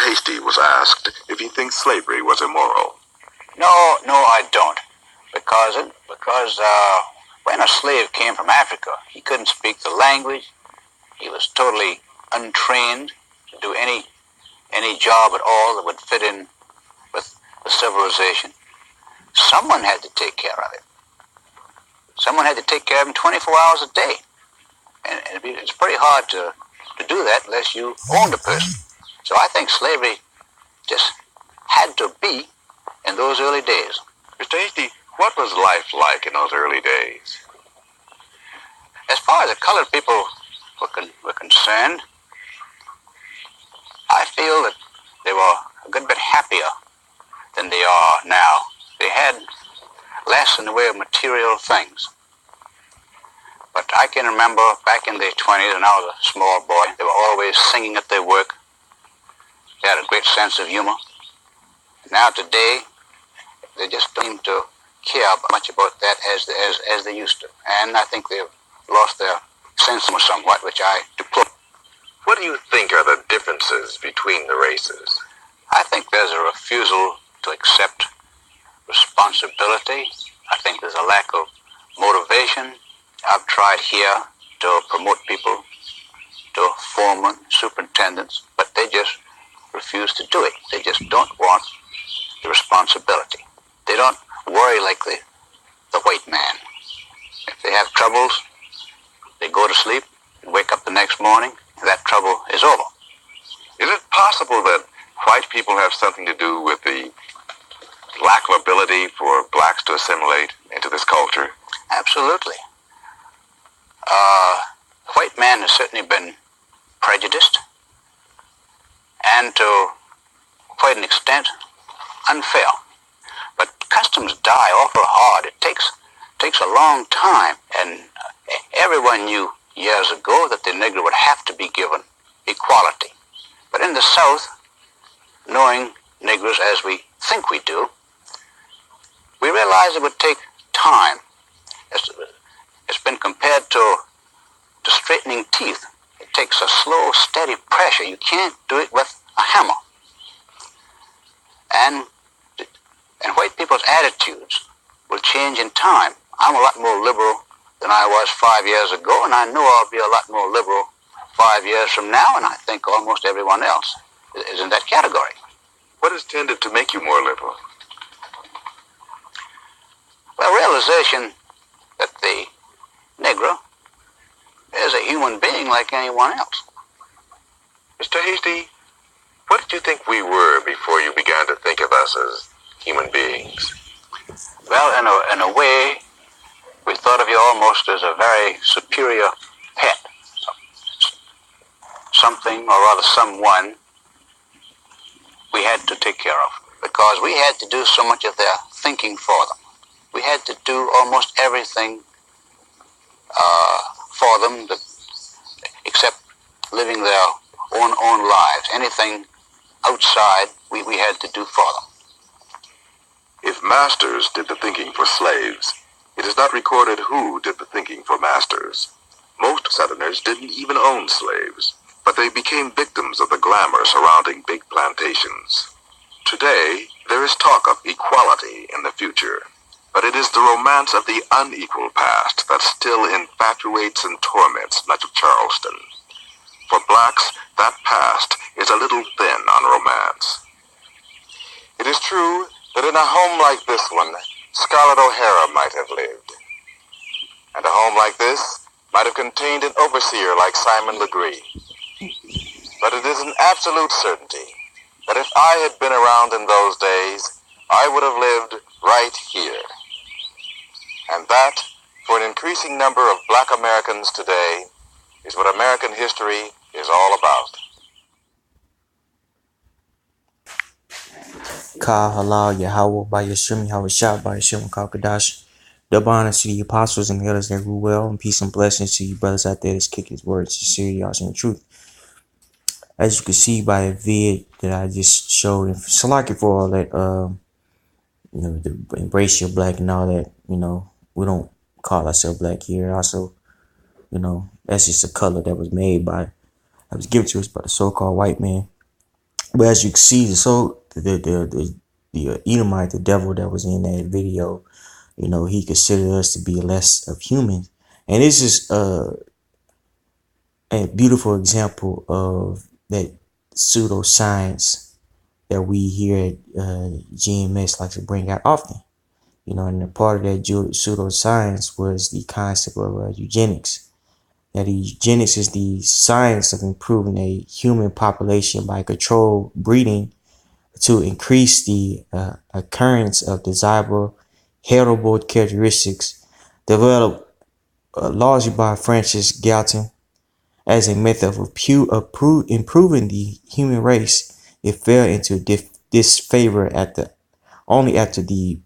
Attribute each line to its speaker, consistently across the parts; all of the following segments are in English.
Speaker 1: Hasty was asked if he thinks slavery was immoral.
Speaker 2: No, I don't. Because when a slave came from Africa, he couldn't speak the language. He was totally untrained to do any job at all that would fit in with the civilization. Someone had to take care of him. Someone had to take care of him 24 hours a day. And it's pretty hard to do that unless you owned a person. So I think slavery just had to be in those early days.
Speaker 1: Mr. Hasty, what was life like in those early days?
Speaker 2: As far as the colored people were concerned, I feel that they were a good bit happier than they are now. They had less in the way of material things. But I can remember back in the 20s, when I was a small boy, they were always singing at their work. They had a great sense of humor. Now today, they just don't seem to care much about that as they used to. And I think they've lost their sense somewhat, which I deplore.
Speaker 1: What do you think are the differences between the races?
Speaker 2: I think there's a refusal to accept responsibility. I think there's a lack of motivation. I've tried here to promote people to foremen, superintendents, but they just refuse to do it. They just don't want the responsibility. They don't worry like the white man. If they have troubles, they go to sleep and wake up the next morning, and that trouble is over.
Speaker 1: Is it possible that white people have something to do with the lack of ability for blacks to assimilate into this culture?
Speaker 2: Absolutely. White man has certainly been prejudiced and to quite an extent unfair. But customs die awful hard. It takes a long time, and everyone knew years ago that the Negro would have to be given equality. But in the South, knowing Negroes as we think we do, we realize it would take time. It's been compared to straightening teeth. It takes a slow, steady pressure. You can't do it with a hammer. And white people's attitudes will change in time. I'm a lot more liberal than I was 5 years ago, and I know I'll be a lot more liberal 5 years from now, and I think almost everyone else is in that category.
Speaker 1: What has tended to make you more liberal?
Speaker 2: Well, realization that the Negro is a human being like anyone else.
Speaker 1: Mr. Hasty, what did you think we were before you began to think of us as human beings?
Speaker 2: Well, in a way, we thought of you almost as a very superior pet. Something, or rather someone, we had to take care of, because we had to do so much of their thinking for them. We had to do almost everything for them, except living their own lives. Anything outside, we had to do for them.
Speaker 1: If masters did the thinking for slaves, it is not recorded who did the thinking for masters. Most Southerners didn't even own slaves, but they became victims of the glamour surrounding big plantations. Today, there is talk of equality in the future, but it is the romance of the unequal past that still infatuates and torments much of Charleston. For blacks, that past is a little thin on romance. It is true that in a home like this one, Scarlett O'Hara might have lived. And a home like this might have contained an overseer like Simon Legree. But it is an absolute certainty that if I had been around in those days, I would have lived right here. And that, for an increasing number of black Americans today, is what American history is all about.
Speaker 3: Ka halal Yahweh by Yeshua Yahweh by Yeshua Kalkadash. Double honor to the apostles and the others that grew well, and peace and blessings to you brothers out there that's kicking his words, sincerity, and truth. As you can see by the vid that I just showed, and Salaki for all that, the embrace your black and all that, we don't call ourselves black here. Also, that's just a color that was made that was given to us by the so-called white man. But as you can see, the Edomite, the devil that was in that video, he considered us to be less of humans. And this is a beautiful example of that pseudoscience that we here at GMS like to bring out often. And a part of that pseudoscience was the concept of eugenics. That eugenics is the science of improving a human population by controlled breeding to increase the occurrence of desirable heritable characteristics developed largely by Francis Galton as a method of improving the human race. It fell into disfavor only after the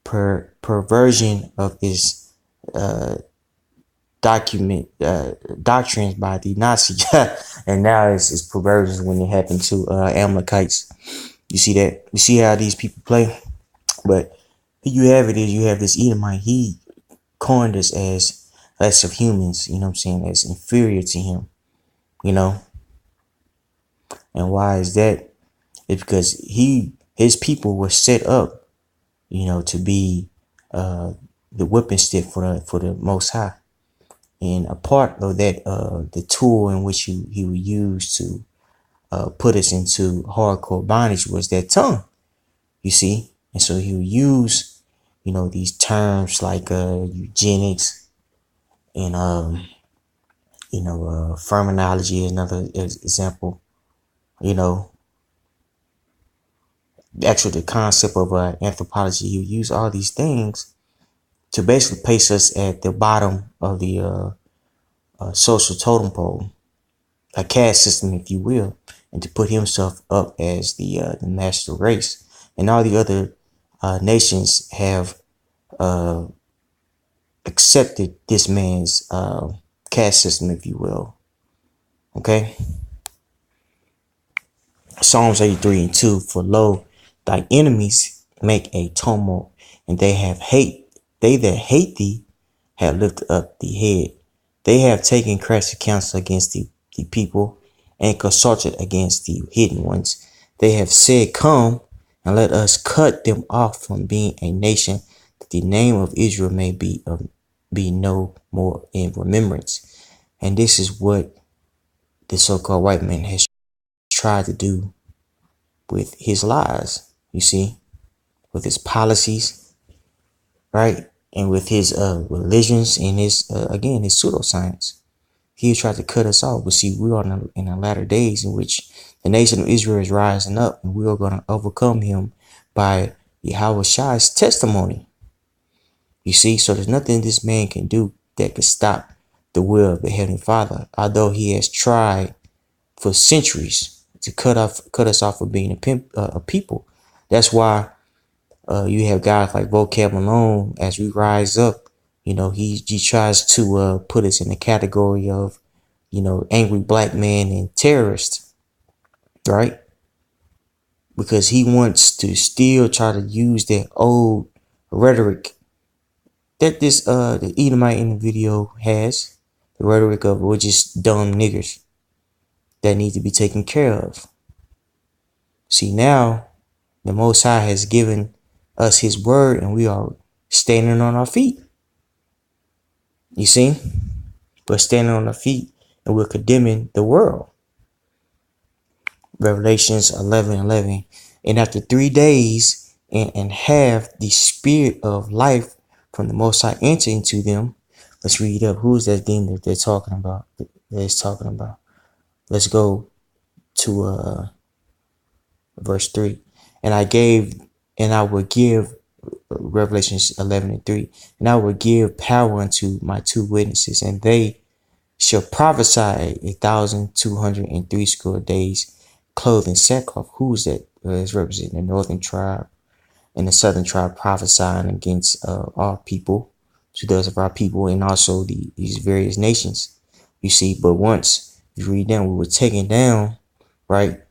Speaker 3: perversion of its doctrines by the Nazis. And now it's perversions when it happened to Amalekites. You see that? You see how these people play? But here you have it is you have this Edomite. He coined us as less of humans, you know what I'm saying, as inferior to him, And why is that? It's because his people were set up, to be the whipping stick for the Most High. And a part of that, the tool in which he would use to put us into hardcore bondage was that tongue, you see. And so he would use, these terms like eugenics and, terminology is another example, actually the concept of anthropology. You use all these things to basically place us at the bottom of the social totem pole, a caste system, if you will, and to put himself up as the master race. And all the other nations have accepted this man's caste system, if you will. Okay. Psalms 83:2, for lo, thy enemies make a tumult, and they that hate thee have lifted up the head. They have taken crafty counsel against the people, and consulted against the hidden ones. They have said, come, and let us cut them off from being a nation, that the name of Israel may be no more in remembrance. And this is what the so-called white man has tried to do with his lies, you see, with his policies, right? And with his religions and his, again, his pseudoscience. He tried to cut us off. But see, we are in the latter days in which the nation of Israel is rising up, and we are going to overcome him by Yahweh Shai's testimony. You see, so there's nothing this man can do that can stop the will of the Heavenly Father, although he has tried for centuries to cut us off of being a people. That's why you have guys like Vocab Malone. As we rise up, he tries to put us in the category of, angry black man and terrorist, right? Because he wants to still try to use that old rhetoric that the Edomite in the video has, the rhetoric of we're just dumb niggers that need to be taken care of. See, now the Most High has given us his word, and we are standing on our feet. You see? We're standing on our feet, and we're condemning the world. Revelations 11:11. And after 3 days and have the spirit of life from the Most High enter into them. Let's read up. Who is that demon that they're talking about? Let's go to verse 3. And I will give, Revelations 11:3. And I will give power unto my 2 witnesses, and they shall prophesy 1,260 days, clothed in sackcloth. Who is that? It's representing the northern tribe and the southern tribe, prophesying against our people, to those of our people, and also these various nations. You see, but once you read down, we were taken down, right?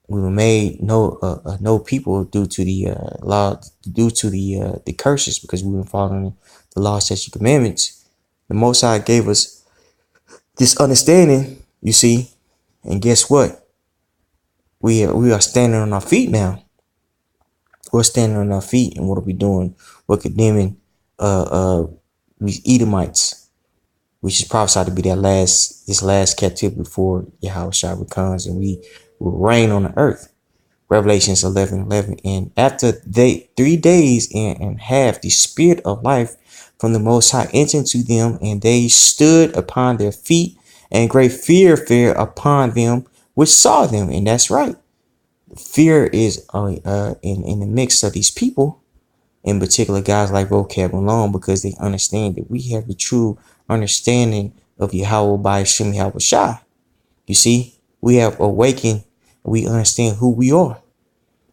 Speaker 3: We were made no people due to the law, due to the curses, because we were following the law, statutes, commandments. The Most High gave us this understanding, you see, and guess what? We are standing on our feet now. We're standing on our feet, and what are we doing? We're condemning these Edomites, which is prophesied to be this last captivity before Yahweh comes, and we will reign on the earth. Revelations 11:11. And after 3 days and half, the spirit of life from the Most High entered into them, and they stood upon their feet, and great fear fell upon them which saw them. And that's right. Fear is in the mix of these people, in particular guys like Vocab alone, because they understand that we have the true understanding of Yahweh by Shem Yahweh Shai. You see, we have awakened. We understand who we are.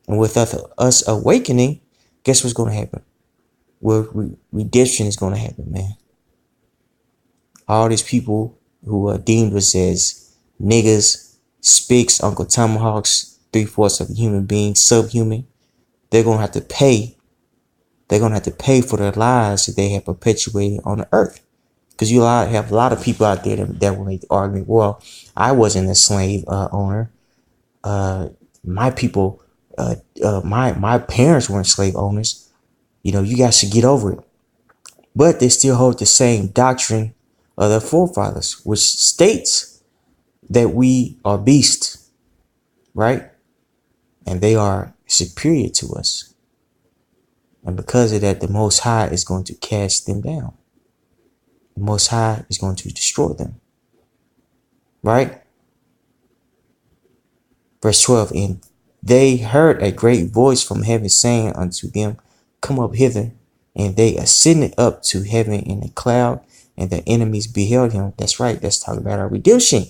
Speaker 3: And with us awakening, guess what's going to happen? Well, redemption is going to happen, man. All these people who are deemed us as niggas, spics, Uncle Tomahawks, 3/4 of a human being, subhuman, they're going to have to pay. They're going to have to pay for their lies that they have perpetuated on the earth. Because you have a lot of people out there that will make the argument, well, I wasn't a slave owner. My people, my parents weren't slave owners. You know, you guys should get over it. But they still hold the same doctrine of their forefathers, which states that we are beasts, right? And they are superior to us. And because of that, the Most High is going to cast them down. The Most High is going to destroy them, right? Verse 12, and they heard a great voice from heaven saying unto them, come up hither. And they ascended up to heaven in a cloud, and the enemies beheld him. That's right. Let's talk about our redemption.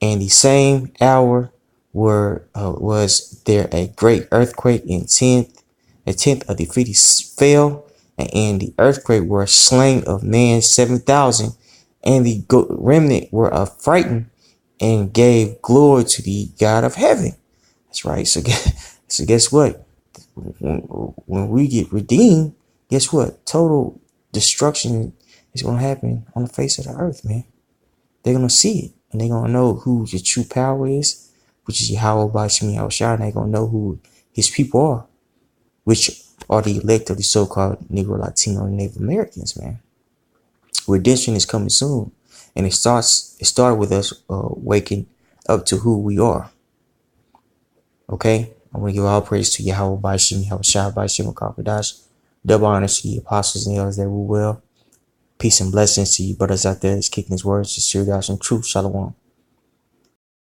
Speaker 3: And the same hour was there a great earthquake, and a tenth of the city fell, and in the earthquake were slain of man 7,000, and the remnant were affrighted and gave glory to the God of heaven. That's right. So guess what? When we get redeemed, guess what? Total destruction is going to happen on the face of the earth, man. They're going to see it, and they're going to know who the true power is, which is Yahweh by Shem Yahweh Shai, and they're going to know who his people are, which are the elect of the so-called Negro, Latino, and Native Americans, man. Redemption is coming soon, and it started with us waking up to who we are. Okay? I want to give all praise to Yahweh by Shem Yahweh Shai by Shem Kakadash. Double honor to the apostles and the elders that rule well. Peace and blessings to you brothers out there that's kicking his words, sincere, and truth. Shalom.